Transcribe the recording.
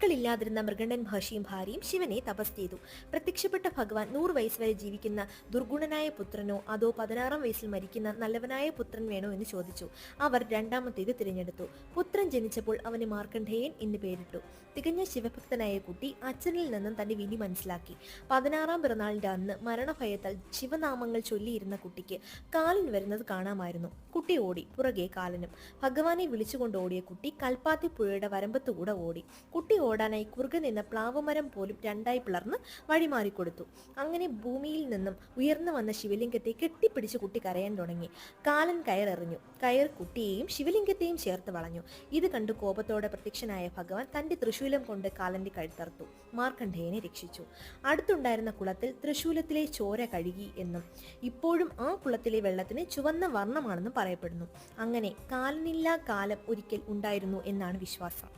മക്കളില്ലാതിരുന്ന മൃഗണ്ഡൻ മഹർഷിയും ഭാര്യയും ശിവനെ തപസ് ചെയ്തു. പ്രത്യക്ഷപ്പെട്ട ഭഗവാൻ 100 വയസ്സ് വരെ ജീവിക്കുന്ന ദുർഗുണനായ പുത്രനോ അതോ 16-ാം വയസ്സിൽ മരിക്കുന്ന നല്ലവനായ പുത്രൻ വേണോ എന്ന് ചോദിച്ചു. അവർ രണ്ടാമത്തേത് തിരഞ്ഞെടുത്തു. പുത്രൻ ജനിച്ചപ്പോൾ അവന് മാർക്കണ്ഡേയൻ എന്ന് പേരിട്ടു. തികഞ്ഞ ശിവഭക്തനായ കുട്ടി അച്ഛനിൽ നിന്നും തന്റെ വിധി മനസ്സിലാക്കി. 16-ാം പിറന്നാളിന്റെ അന്ന് മരണഭയത്താൽ ശിവനാമങ്ങൾ ചൊല്ലിയിരുന്ന കുട്ടിക്ക് കാലൻ വരുന്നത് കാണാമായിരുന്നു. കുട്ടി ഓടി, പുറകെ കാലനും. ഭഗവാനെ വിളിച്ചുകൊണ്ട് ഓടിയ കുട്ടി കൽപ്പാത്തി പുഴയുടെ വരമ്പത്തുകൂടെ ഓടി. കുട്ടി ഓടാനായി കുറുകെ നിന്ന പ്ലാവുമരം പോലും രണ്ടായി പിളർന്ന് വഴിമാറിക്കൊടുത്തു. അങ്ങനെ ഭൂമിയിൽ നിന്നും ഉയർന്നു വന്ന ശിവലിംഗത്തെ കെട്ടിപ്പിടിച്ച് കുട്ടി കരയാൻ തുടങ്ങി. കാലൻ കയറെറിഞ്ഞു. കയർ കുട്ടിയെയും ശിവലിംഗത്തെയും ചേർത്ത് വളഞ്ഞു. ഇത് കണ്ട് കോപത്തോടെ പ്രത്യക്ഷനായ ഭഗവാൻ തന്റെ തൃശൂലം കൊണ്ട് കാലന്റെ കഴുത്തറുത്തു. മാർക്കണ്ഡേയനെ രക്ഷിച്ചു. അടുത്തുണ്ടായിരുന്ന കുളത്തിൽ തൃശൂലത്തിലെ ചോര കഴുകി എന്നും ഇപ്പോഴും ആ കുളത്തിലെ വെള്ളത്തിന് ചുവന്ന വർണ്ണമാണെന്നും പറയപ്പെടുന്നു. അങ്ങനെ കാലനില്ലാ കാലം ഒരിക്കൽ ഉണ്ടായിരുന്നു എന്നാണ് വിശ്വാസം.